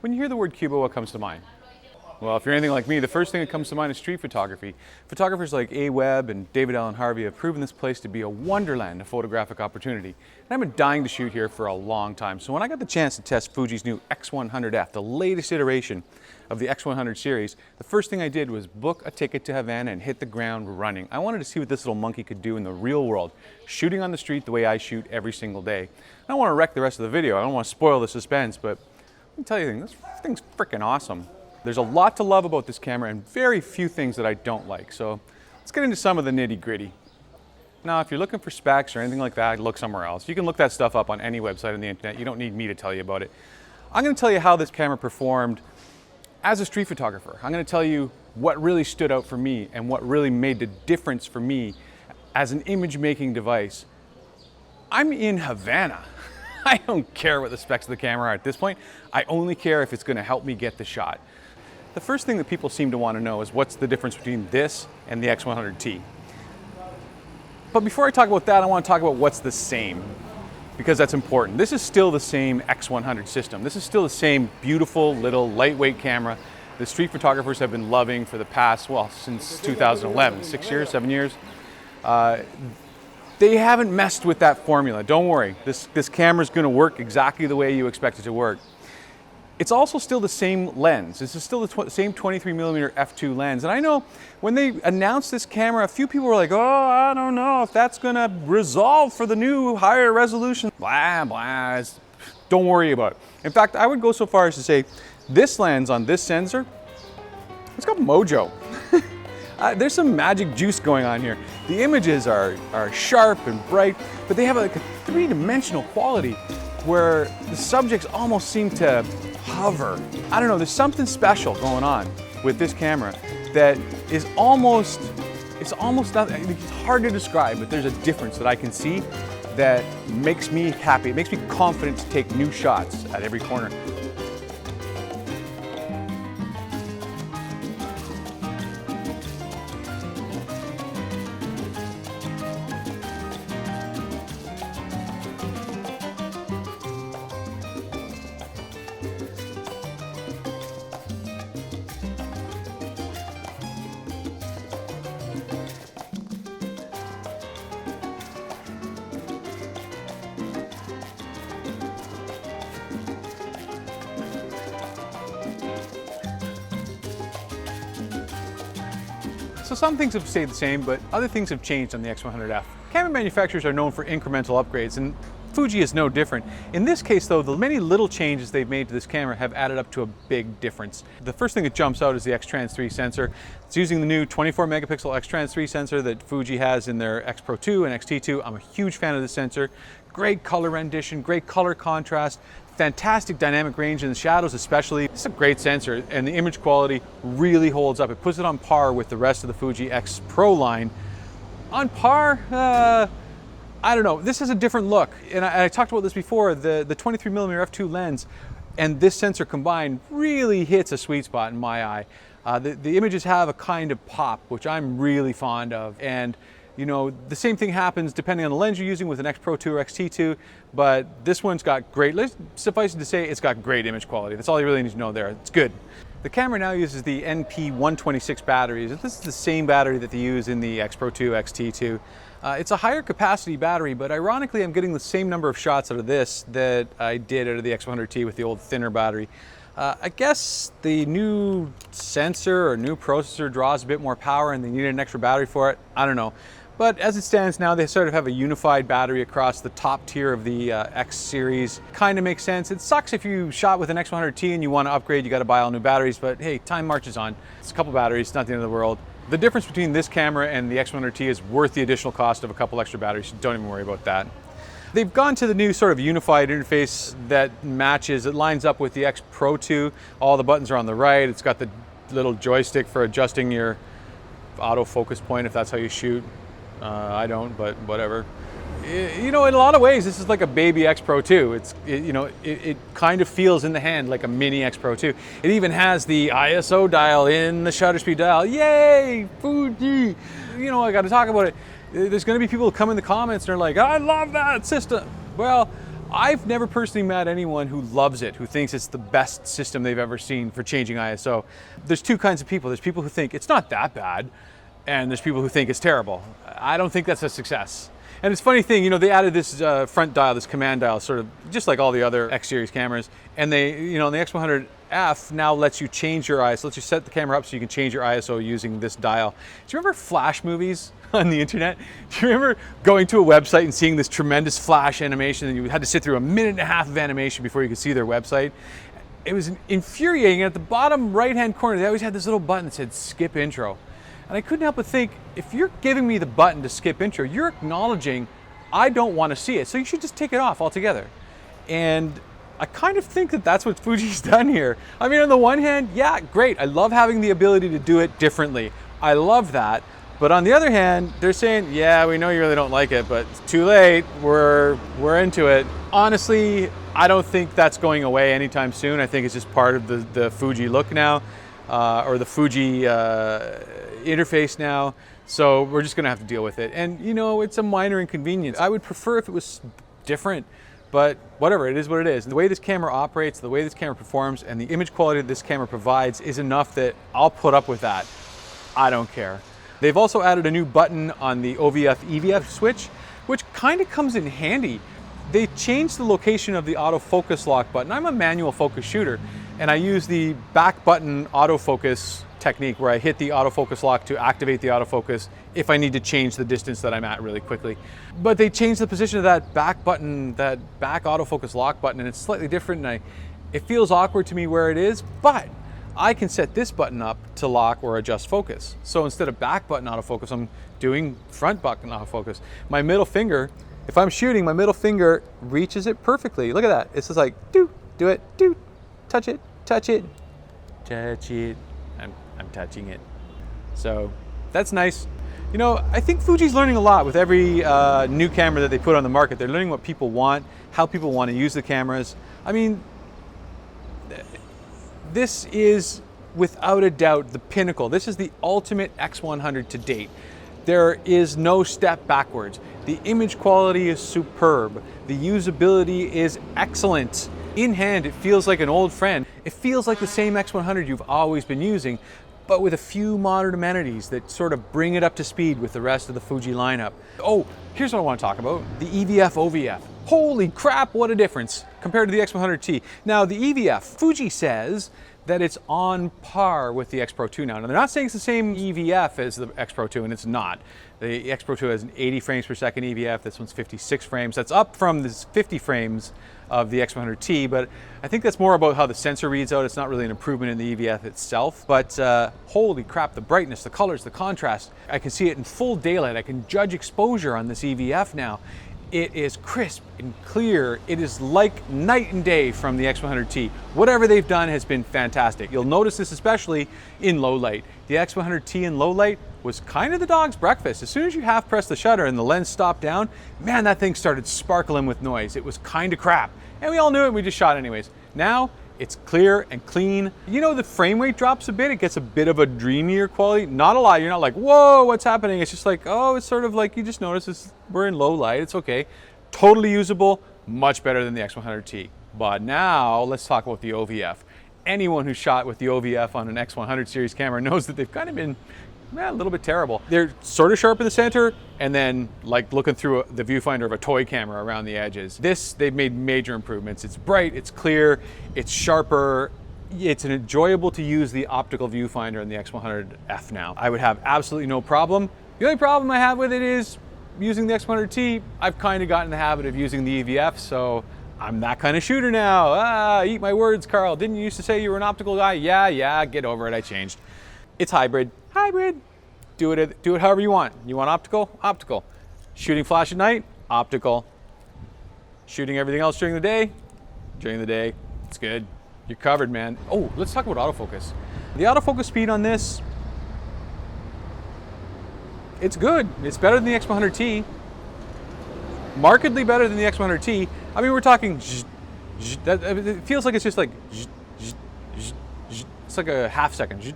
When you hear the word Cuba, what comes to mind? Well, if you're anything like me, the first thing that comes to mind is street photography. Photographers like A. Webb and David Allen Harvey have proven this place to be a wonderland of photographic opportunity. And I've been dying to shoot here for a long time. So when I got the chance to test Fuji's new X100F, the latest iteration of the X100 series, the first thing I did was book a ticket to Havana and hit the ground running. I wanted to see what this little monkey could do in the real world, shooting on the street the way I shoot every single day. And I don't want to wreck the rest of the video. I don't want to spoil the suspense, but let me tell you, this thing's freaking awesome. There's a lot to love about this camera and very few things that I don't like. So let's get into some of the nitty-gritty. Now, if you're looking for specs or anything like that, look somewhere else. You can look that stuff up on any website on the internet. You don't need me to tell you about it. I'm going to tell you how this camera performed as a street photographer. I'm going to tell you what really stood out for me and what really made the difference for me as an image-making device. I'm in Havana. I don't care what the specs of the camera are at this point. I only care if it's going to help me get the shot. The first thing that people seem to want to know is what's the difference between this and the X100T. But before I talk about that, I want to talk about what's the same, because that's important. This is still the same X100 system. This is still the same beautiful little lightweight camera the street photographers have been loving for the past, well, since 2011, 6 years, 7 years. They haven't messed with that formula. Don't worry, this camera's going to work exactly the way you expect it to work. It's also still the same lens. This is still the same 23mm f2 lens. And I know when they announced this camera, a few people were like, oh, I don't know if that's gonna resolve for the new higher resolution. Blah, blah. Don't worry about it. In fact, I would go so far as to say, this lens on this sensor, it's got mojo. There's some magic juice going on here. The images are sharp and bright, but they have like a three-dimensional quality where the subjects almost seem to hover. I don't know, there's something special going on with this camera that is almost, it's hard to describe, but there's a difference that I can see that makes me happy. It makes me confident to take new shots at every corner. So some things have stayed the same, but other things have changed on the X100F. Camera manufacturers are known for incremental upgrades, and Fuji is no different. In this case though, the many little changes they've made to this camera have added up to a big difference. The first thing that jumps out is the XTrans 3 sensor. It's using the new 24 megapixel XTrans 3 sensor that Fuji has in their X Pro 2 and X-T2. I'm a huge fan of this sensor. Great color rendition, great color contrast, fantastic dynamic range in the shadows especially. It's a great sensor and the image quality really holds up. It puts it on par with the rest of the Fuji X Pro line. On par? I don't know. This is a different look. And I talked about this before. The 23mm f2 lens and this sensor combined really hits a sweet spot in my eye. The images have a kind of pop, which I'm really fond of. And you know, the same thing happens depending on the lens you're using with an X Pro 2 or X-T2, but this one's got great, suffice it to say, it's got great image quality. That's all you really need to know there. It's good. The camera now uses the MP 126 batteries. This is the same battery that they use in the X Pro 2, X-T2. It's a higher capacity battery, but ironically, I'm getting the same number of shots out of this that I did out of the X100T with the old thinner battery. I guess the new sensor or new processor draws a bit more power and they needed an extra battery for it. I don't know. But as it stands now, they sort of have a unified battery across the top tier of the X series. Kind of makes sense. It sucks if you shot with an X100T and you want to upgrade, you got to buy all new batteries, but hey, time marches on. It's a couple batteries, not the end of the world. The difference between this camera and the X100T is worth the additional cost of a couple extra batteries, so don't even worry about that. They've gone to the new sort of unified interface that matches, it lines up with the X Pro 2. All the buttons are on the right. It's got the little joystick for adjusting your autofocus point if that's how you shoot. I don't, but whatever. You know, in a lot of ways, this is like a baby X Pro 2. It kind of feels in the hand like a mini X Pro 2. It even has the ISO dial in the shutter speed dial. Yay, Fuji! You know, I got to talk about it. There's going to be people who come in the comments and are like, I love that system. Well, I've never personally met anyone who loves it, who thinks it's the best system they've ever seen for changing ISO. There's two kinds of people. There's people who think it's not that bad, and there's people who think it's terrible. I don't think that's a success. And it's a funny thing, you know, they added this front dial, this command dial, sort of just like all the other X series cameras. And they, you know, the X100F now lets you change your ISO, lets you set the camera up so you can change your ISO using this dial. Do you remember flash movies on the internet? Do you remember going to a website and seeing this tremendous flash animation, and you had to sit through a minute and a half of animation before you could see their website? It was infuriating. At the bottom right-hand corner, they always had this little button that said skip intro. And I couldn't help but think, if you're giving me the button to skip intro, you're acknowledging I don't want to see it, so you should just take it off altogether. And I kind of think that that's what Fuji's done here. I mean, on the one hand, yeah, great. I love having the ability to do it differently. I love that. But on the other hand, they're saying, yeah, we know you really don't like it, but it's too late. We're into it. Honestly, I don't think that's going away anytime soon. I think it's just part of the Fuji look now, or the Fuji interface now, so we're just gonna have to deal with it. And you know, it's a minor inconvenience. I would prefer if it was different, but whatever, it is what it is. The way this camera operates, the way this camera performs, and the image quality that this camera provides is enough that I'll put up with that. I don't care. They've also added a new button on the OVF EVF switch, which kind of comes in handy. They changed the location of the autofocus lock button. I'm a manual focus shooter, and I use the back button autofocus technique where I hit the autofocus lock to activate the autofocus if I need to change the distance that I'm at really quickly. But they changed the position of that back button, that back autofocus lock button, and it's slightly different, and it feels awkward to me where it is, but I can set this button up to lock or adjust focus. So instead of back button autofocus, I'm doing front button autofocus. My middle finger, if I'm shooting, my middle finger reaches it perfectly. Look at that. It's just like, do it, touch it, touch it, touch it. I'm touching it. So that's nice. You know, I think Fuji's learning a lot with every new camera that they put on the market. They're learning what people want, how people want to use the cameras. I mean, this is without a doubt the pinnacle. This is the ultimate X100 to date. There is no step backwards. The image quality is superb. The usability is excellent. In hand, it feels like an old friend. It feels like the same X100 you've always been using, but with a few modern amenities that sort of bring it up to speed with the rest of the Fuji lineup. Oh, here's what I want to talk about. The EVF OVF. Holy crap, what a difference compared to the X100T. Now, the EVF, Fuji says that it's on par with the X Pro 2 now. Now, they're not saying it's the same EVF as the X Pro 2, and it's not. The X Pro 2 has an 80 frames per second EVF. This one's 56 frames. That's up from this 50 frames of the X100T, but I think that's more about how the sensor reads out. It's not really an improvement in the EVF itself, but holy crap, the brightness, the colors, the contrast. I can see it in full daylight. I can judge exposure on this EVF now. It is crisp and clear. It is like night and day from the X100T. Whatever they've done has been fantastic. You'll notice this especially in low light. The X100T in low light was kind of the dog's breakfast. As soon as you half press the shutter and the lens stopped down, man, that thing started sparkling with noise. It was kind of crap. And we all knew it, we just shot anyways. Now, it's clear and clean. You know, the frame rate drops a bit. It gets a bit of a dreamier quality. Not a lot. You're not like, whoa, what's happening? It's just like, oh, it's sort of like you just notice we're in low light. It's okay. Totally usable. Much better than the X100T. But now let's talk about the OVF. Anyone who shot with the OVF on an X100 series camera knows that they've kind of been a little bit terrible. They're sort of sharp in the center, and then like looking through the viewfinder of a toy camera around the edges. This, they've made major improvements. It's bright, it's clear, it's sharper. It's enjoyable to use the optical viewfinder in the X100F now. I would have absolutely no problem. The only problem I have with it is using the X100T, I've kind of gotten in the habit of using the EVF, so I'm that kind of shooter now. Eat my words, Carl. Didn't you used to say you were an optical guy? Yeah, get over it, I changed. It's hybrid. Do it however you want. You want optical? Optical. Shooting flash at night? Optical. Shooting everything else during the day? During the day. It's good. You're covered, man. Oh, let's talk about autofocus. The autofocus speed on this, it's good. It's better than the X100T. Markedly better than the X100T. I mean, we're talking, it feels like it's just like, it's like a half second.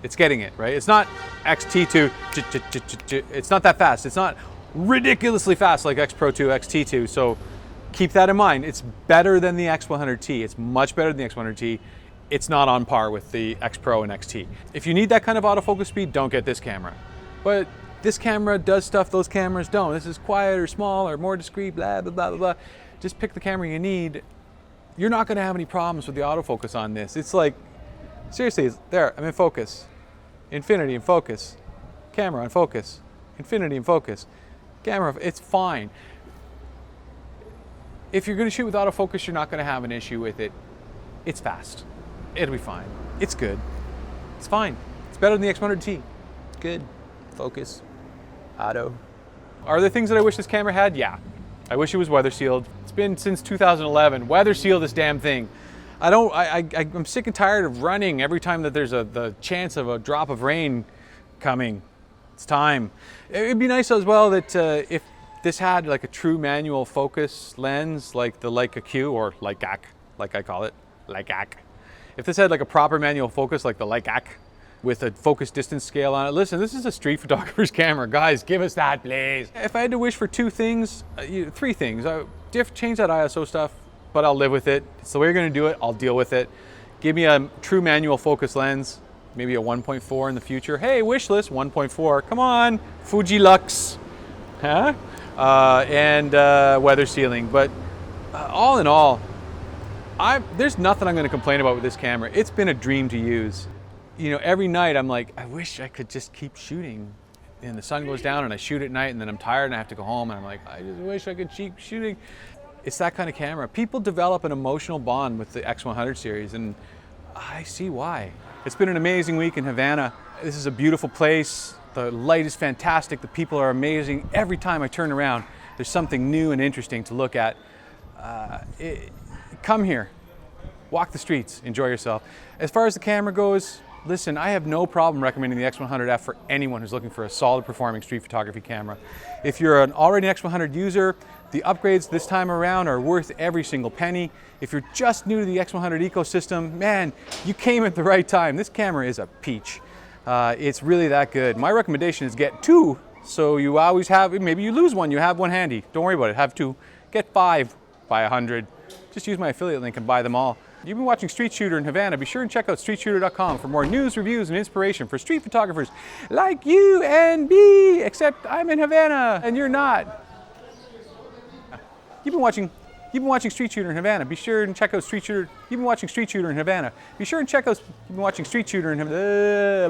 It's getting it, right? It's not XT2, it's not that fast. It's not ridiculously fast like X Pro 2, XT2. So Keep that in mind. It's better than the X100T. It's much better than the X100T. It's not on par with the X Pro and XT. If you need that kind of autofocus speed, don't get this camera. But this camera does stuff those cameras don't. This is quiet or small or more discreet, blah, blah, blah, blah, blah. Just pick the camera you need. You're not gonna have any problems with the autofocus on this. It's like, seriously, there, I'm in focus. Infinity in focus. Camera on focus. Infinity in focus. Camera, it's fine. If you're gonna shoot with autofocus, you're not gonna have an issue with it. It's fast. It'll be fine. It's good. It's fine. It's better than the X100T. Good. Focus. Auto. Are there things that I wish this camera had? Yeah. I wish it was weather sealed. It's been since 2011. Weather seal this damn thing. I'm sick and tired of running every time that there's the chance of a drop of rain coming. It's time. It'd be nice as well that if this had like a true manual focus lens, like the Leica Q or Leica, like I call it, Leica. If this had like a proper manual focus like the Leica with a focus distance scale on it, listen, this is a street photographer's camera. Guys, give us that, please. If I had to wish for two things, three things, change that ISO stuff, but I'll live with it. It's the way you're gonna do it, I'll deal with it. Give me a true manual focus lens, maybe a 1.4 in the future. Hey, wish list, 1.4, come on, Fuji Lux, huh? And weather sealing, but all in all, there's nothing I'm going to complain about with this camera. It's been a dream to use. You know, every night I'm like, I wish I could just keep shooting. And the sun goes down and I shoot at night and then I'm tired and I have to go home and I'm like, I just wish I could keep shooting. It's that kind of camera. People develop an emotional bond with the X100 series and I see why. It's been an amazing week in Havana. This is a beautiful place. The light is fantastic. The people are amazing. Every time I turn around, there's something new and interesting to look at. Come here, walk the streets, enjoy yourself. As far as the camera goes, listen, I have no problem recommending the X100F for anyone who's looking for a solid performing street photography camera. If you're an already X100 user, the upgrades this time around are worth every single penny. If you're just new to the X100 ecosystem, man, you came at the right time. This camera is a peach. It's really that good. My recommendation is get two, so you always have, maybe you lose one, you have one handy. Don't worry about it, have two. Get 5 by 100. Just use my affiliate link and buy them all. You've been watching Street Shooter in Havana. Be sure and check out streetshooter.com for more news, reviews, and inspiration for street photographers like you and me, except I'm in Havana and you're not. You've been watching Street Shooter in Havana. Be sure and check out Street Shooter. You've been watching Street Shooter in Havana. Be sure and check out. You've been watching Street Shooter in Havana.